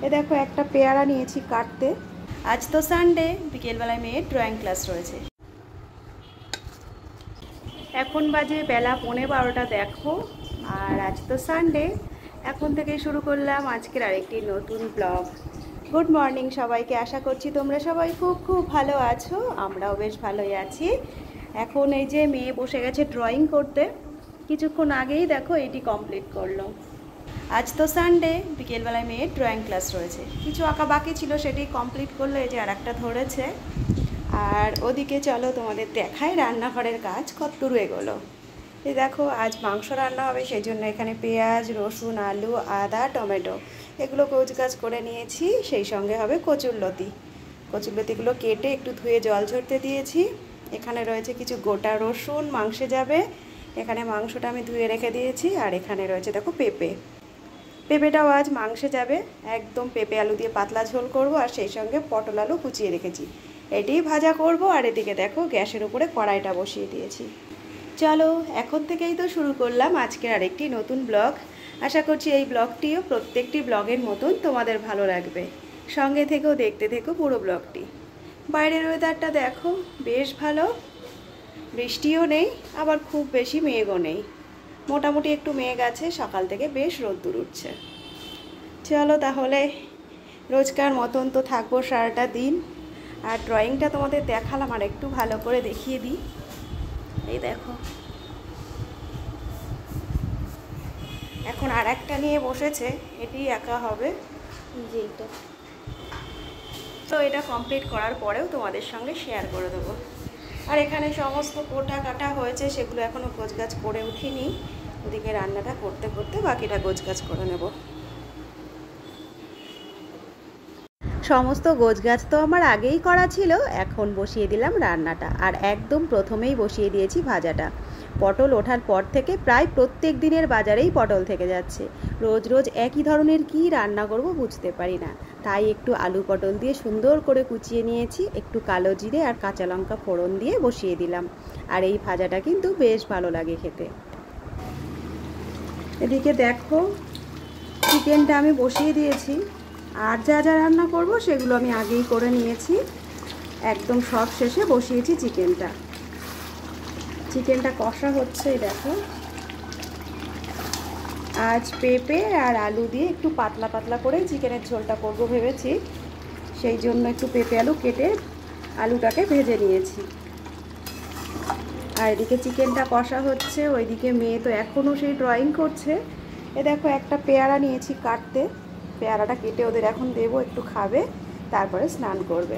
এ দেখো একটা পেয়ারা নিয়েছি কাটতে। আজ তো সানডে, বিকেলবেলায় মেয়ের ড্রয়িং ক্লাস রয়েছে। এখন বাজে বেলা 11:15 দেখো। আর আজ তো সানডে, এখন থেকে শুরু করলাম আজকের আরেকটি নতুন ব্লগ। গুড মর্নিং সবাইকে, আশা করছি তোমরা সবাই খুব খুব ভালো আছো, আমরাও বেশ ভালোই আছি। এখন এই যে মেয়ে বসে গেছে ড্রয়িং করতে, কিছুক্ষণ আগেই দেখো এটি কমপ্লিট করলো। আজ তো সানডে, বিকেলবেলায় মেয়ের ড্রয়িং ক্লাস রয়েছে, কিছু আঁকা বাকি ছিল সেটি কমপ্লিট করলো, এই যে আর একটা ধরেছে। আর ওদিকে চলো তোমাদের দেখায় রান্নাঘরের কাজ কতদূর এগোলো। এই দেখো আজ মাংস রান্না হবে, সেই জন্য এখানে পেঁয়াজ, রসুন, আলু, আদা, টমেটো এগুলো কোচগাছ করে নিয়েছি। সেই সঙ্গে হবে কচুরলতিগুলো কেটে একটু ধুয়ে জল ঝরতে দিয়েছি। এখানে রয়েছে কিছু গোটা রসুন, মাংসে যাবে। এখানে মাংসটা আমি ধুয়ে রেখে দিয়েছি। আর এখানে রয়েছে দেখো পেঁপেটাও আজ মাংসে যাবে। একদম পেঁপে আলু দিয়ে পাতলা ঝোল করব, আর সেই সঙ্গে পটল আলু কুচিয়ে রেখেছি, এটিই ভাজা করব। আর এদিকে দেখো গ্যাসের উপরে কড়াইটা বসিয়ে দিয়েছি। চলো এখন থেকেই তো শুরু করলাম আজকের আরেকটি নতুন ব্লগ। আশা করছি এই ব্লগটিও প্রত্যেকটি ব্লগের মতন তোমাদের ভালো লাগবে। সঙ্গে থেকেও দেখতে থেকো পুরো ব্লগটি। বাইরের ওয়েদারটা দেখো বেশ ভালো, বৃষ্টিও নেই আবার খুব বেশি মেঘও নেই, মোটামুটি একটু মেঘ আছে, সকাল থেকে বেশ রোদ্দুর উঠছে। চলো তাহলে রোজকার মতন তো থাকবো সারাটা দিন। আর ড্রয়িংটা তোমাদের দেখালাম, আর একটু ভালো করে দেখিয়ে দিই। এই দেখো এখন আর একটা নিয়ে বসেছে, এটি একা হবে, যে এটা। তো এটা কমপ্লিট করার পরেও তোমাদের সঙ্গে শেয়ার করে দেবো। আর এখানে সমস্ত কোটা কাটা হয়েছে, সেগুলো এখনও গোছগাছ করে উঠিনি। ওদিকে রান্নাটা করতে করতে বাকিটা গোছগাছ করে নেব। সমস্ত গোছগাছ তো আমার আগেই করা ছিল, এখন বসিয়ে দিলাম রান্নাটা। আর একদম প্রথমেই বসিয়ে দিয়েছি ভাজাটা। পটল ওঠার পর থেকে প্রায় প্রত্যেক দিনের বাজারেই পটল থেকে যাচ্ছে। রোজ রোজ একই ধরনের কি রান্না করব বুঝতে পারি না, তাই একটু আলু পটল দিয়ে সুন্দর করে কুচিয়ে নিয়েছি, একটু কালো জিরে আর কাঁচা লঙ্কা ফোড়ন দিয়ে বসিয়ে দিলাম। আর এই ভাজাটা কিন্তু বেশ ভালো লাগে খেতে। এদিকে দেখো চিকেনটা আমি বসিয়ে দিয়েছি, আর যা যা রান্না করব সেগুলো আমি আগেই করে নিয়েছি। একদম সব শেষে বসিয়েছি চিকেনটা কষা হচ্ছে। দেখো আজ পেঁপে আর আলু দিয়ে একটু পাতলা পাতলা করে চিকেনের ঝোলটা করব ভেবেছি, সেই জন্য একটু পেঁপে আলু কেটে আলুটাকে ভেজে নিয়েছি। আর এদিকে চিকেনটা কষা হচ্ছে, ওইদিকে মেয়ে তো এখনও সেই ড্রয়িং করছে। এ দেখো একটা পেয়ারা নিয়েছি কাটতে, পেয়ারাটা কেটে ওদের এখন দেবো, একটু খাবে, তারপরে স্নান করবে।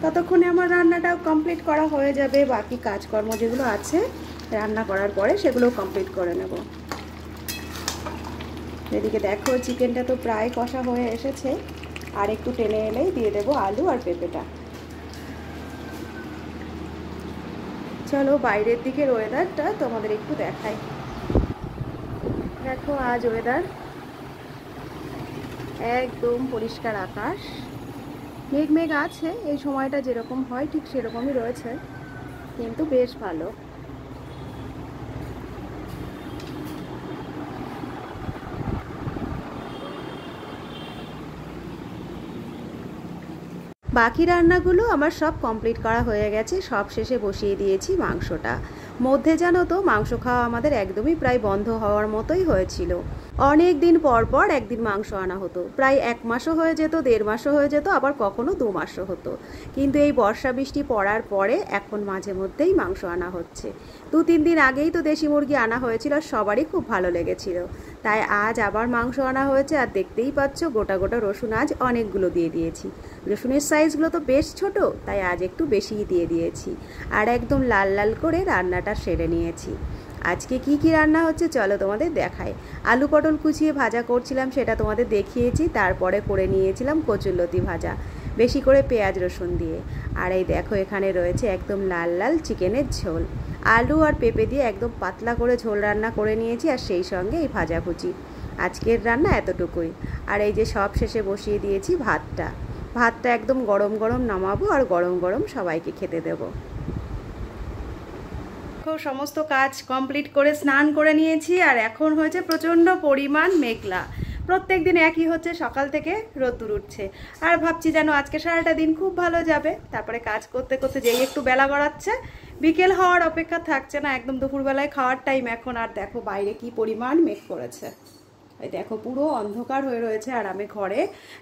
ততক্ষণে আমার রান্নাটাও কমপ্লিট করা হয়ে যাবে। বাকি কাজকর্ম যেগুলো আছে রান্না করার পরে সেগুলোও কমপ্লিট করে নেব। এদিকে দেখো চিকেনটা তো প্রায় কষা হয়ে এসেছে, আর একটু টেনে এলেই দিয়ে দেবো আলু আর পেঁপেটা। চলো বাইরের দিকের ওয়েদারটা তোমাদের একটু দেখাই। দেখো আজ ওয়েদার একদম পরিষ্কার আকাশ, মেঘ আছে, এই সময়টা যেরকম হয় ঠিক সেরকমই রয়েছে, কিন্তু বেশ ভালো। বাকি রান্নাগুলো আমার সব কমপ্লিট করা হয়ে গেছে, সব শেষে বসিয়ে দিয়েছি মাংসটা। মধ্যে জানো তো মাংস খাওয়া আমাদের একদমই প্রায় বন্ধ হওয়ার মতোই হয়েছিল। অনেক দিন পর পর একদিন মাংস আনা হতো, প্রায় 1 মাসও হয়ে যেত, 1.5 মাসও হয়ে যেত, আবার কখনো 2 মাসও হতো। কিন্তু এই বর্ষা বৃষ্টি পড়ার পরে এখন মাঝে মধ্যেই মাংস আনা হচ্ছে। 2-3 দিন আগেই তো দেশি মুরগি আনা হয়েছিল, সবারই খুব ভালো লেগেছিল, তাই আজ আবার মাংস আনা হয়েছে। আর দেখতেই পাচ্ছ গোটা গোটা রসুন আজ অনেকগুলো দিয়ে দিয়েছি। রসুনের সাইজগুলো তো বেশ ছোট, তাই আজ একটু বেশিই দিয়ে দিয়েছি। আর একদম লাল লাল করে রান্নাটা সেরে নিয়েছি। আজকে কি কি রান্না হচ্ছে চলো তোমাদের দেখাই। আলু পটল কুচিয়ে ভাজা করছিলাম, সেটা তোমাদের দেখিয়েছি। তারপরে করে নিয়েছিলাম কচুরলতি ভাজা, বেশি করে পেঁয়াজ রসুন দিয়ে। আর এই দেখো এখানে রয়েছে একদম লাল লাল চিকেনের ঝোল, আলু আর পেঁপে দিয়ে একদম পাতলা করে ঝোল রান্না করে নিয়েছি, আর সেই সঙ্গে এই ভাজাভুজি। আজকের রান্না এতটুকুই। আর এই যে সব শেষে বসিয়ে দিয়েছি ভাতটা একদম গরম গরম নামাবো, আর গরম গরম সবাইকে খেতে দেবো। সমস্ত কাজ কমপ্লিট করে স্নান করে নিয়েছি, আর এখন হয়েছে প্রচণ্ড পরিমাণ মেঘলা। প্রত্যেক দিন একই হচ্ছে, সকাল থেকে রোদ্দুর উঠছে। আর ভাবছি যেন আজকে সারাটা দিন খুব ভালো যাবে, তারপরে কাজ করতে করতে যেই একটু বেলা গড়াচ্ছে, বিকেল হওয়ার অপেক্ষা থাকছে না, একদম দুপুরবেলায় খাওয়ার টাইম এখন। আর দেখো বাইরে কি পরিমাণ মেঘ করেছে, এই দেখো পুরো অন্ধকার হয়ে রয়েছে। আর আমি ঘরে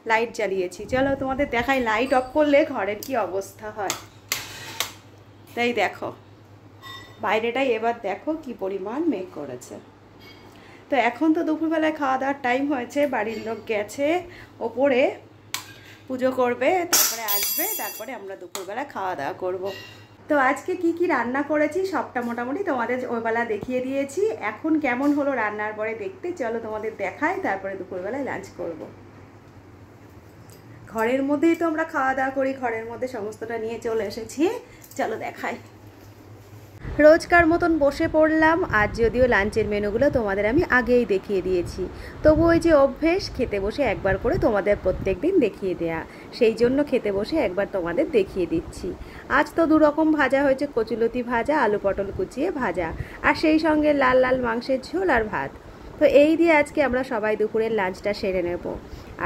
লাইট জ্বালিয়েছি, চলো তোমাদের দেখাই লাইট অফ করলে ঘরের কি অবস্থা হয়। তাই দেখো বাইরেটাই এবার দেখো কি পরিমাণ মেঘ করেছে। তো এখন তো দুপুরবেলায় খাওয়া দাওয়ার টাইম হয়েছে, বাড়ির লোক গেছে ওপরে পুজো করবে, তারপরে আসবে, তারপরে আমরা দুপুরবেলা খাওয়া দাওয়া করব। তো আজকে কি কি রান্না করেছি সবটা মোটামুটি তোমাদের ওইবেলা দেখিয়ে দিয়েছি। এখন কেমন হলো রান্নার পরে দেখতে চলো তোমাদের দেখাই, তারপরে দুপুরবেলায় লাঞ্চ করব। ঘরের মধ্যেই তো আমরা খাওয়া দাওয়া করি, ঘরের মধ্যে সমস্তটা নিয়ে চলে এসেছি, চলো দেখাই। রোজকার মতন বসে পড়লাম। আজ যদিও লাঞ্চের মেনুগুলো তোমাদের আমি আগেই দেখিয়ে দিয়েছি, তবু ওই যে অভ্যেস খেতে বসে একবার করে তোমাদের প্রত্যেক দিন দেখিয়ে দেয়া, সেই জন্য খেতে বসে একবার তোমাদের দেখিয়ে দিচ্ছি। আজ তো দুরকম ভাজা হয়েছে, কচুলতি ভাজা, আলু পটল কুচিয়ে ভাজা, আর সেই সঙ্গে লাল লাল মাংসের ঝোল আর ভাত। তো এই দিয়ে আজকে আমরা সবাই দুপুরের লাঞ্চটা সেরে নেব।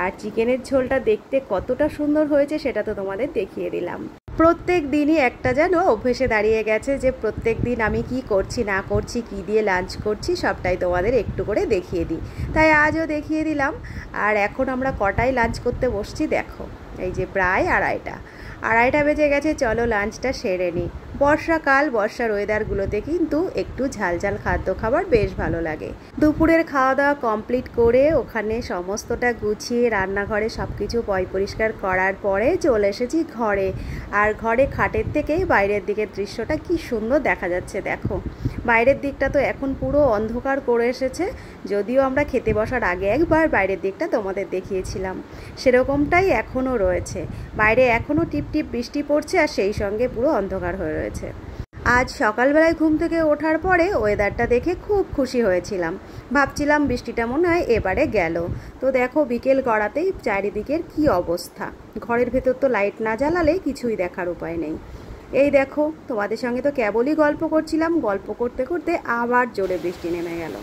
আর চিকেনের ঝোলটা দেখতে কতটা সুন্দর হয়েছে সেটা তো তোমাদের দেখিয়ে দিলাম। প্রত্যেক দিনই একটা যেন অভ্যেসে দাঁড়িয়ে গেছে যে প্রত্যেক দিন আমি কি করছি না করছি, কি দিয়ে লাঞ্চ করছি, সবটাই তোমাদের একটু করে দেখিয়ে দিই। তাই আজও দেখিয়ে দিলাম। আর এখন আমরা কটায় লাঞ্চ করতে বসছি দেখো, এই যে প্রায় আড়াইটা বেজে গেছে। চলো লাঞ্চটা সেরে নিই। বর্ষাকাল, বর্ষার ওয়েদারগুলোতে কিন্তু একটু ঝালঝাল খাদ্য খাবার বেশ ভালো লাগে। দুপুরের খাওয়া দাওয়া কমপ্লিট করে ওখানে সমস্তটা গুছিয়ে রান্নাঘরে সব কিছু পরিষ্কার করার পরে চলে এসেছি ঘরে। আর ঘরে খাটের থেকেই বাইরের দিকের দৃশ্যটা কি সুন্দর দেখা যাচ্ছে দেখো। বাইরের দিকটা তো এখন পুরো অন্ধকার করে এসেছে, যদিও আমরা খেতে বসার আগে একবার বাইরের দিকটা তোমাদের দেখিয়েছিলাম, সেরকমটাই এখনও রয়েছে। বাইরে এখনও টিপটিপ বৃষ্টি পড়ছে, আর সেই সঙ্গে পুরো অন্ধকার হয়ে রয়েছে। আজ সকালবেলায় ঘুম থেকে ওঠার পরে ওয়েদারটা দেখে খুব খুশি হয়েছিলাম, ভাবছিলাম বৃষ্টিটা মনে হয় এবারে গেল। তো দেখো বিকেল গড়াতেই চারিদিকের কি অবস্থা, ঘরের ভেতর তো লাইট না জ্বালালে কিছুই দেখার উপায় নেই। এই দেখো তোমাদের সঙ্গে তো কেবলই গল্প করছিলাম, গল্প করতে করতে আবার জোরে বৃষ্টি নেমে গেল।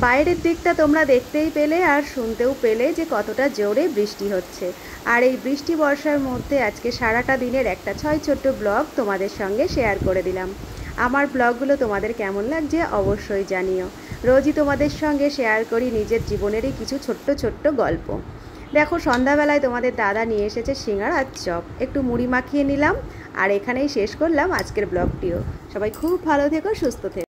বাইরের দিকটা তোমরা দেখতেই পেলে আর শুনতেও পেলে যে কতটা জোরে বৃষ্টি হচ্ছে। আর এই বৃষ্টি বর্ষার মধ্যে আজকে সারাটা দিনের একটা ছোট্ট ব্লগ তোমাদের সঙ্গে শেয়ার করে দিলাম। আমার ব্লগগুলো তোমাদের কেমন লাগছে অবশ্যই জানিও। রোজই তোমাদের সঙ্গে শেয়ার করি নিজের জীবনেরই কিছু ছোট্ট গল্প। দেখো সন্ধ্যাবেলায় তোমাদের দাদা নিয়ে এসেছে সিঙ্গাড়া আর চপ, একটু মুড়ি মাখিয়ে নিলাম। আর এখানেই শেষ করলাম আজকের ব্লগটিও। সবাই খুব ভালো থেকো, সুস্থ থেকো।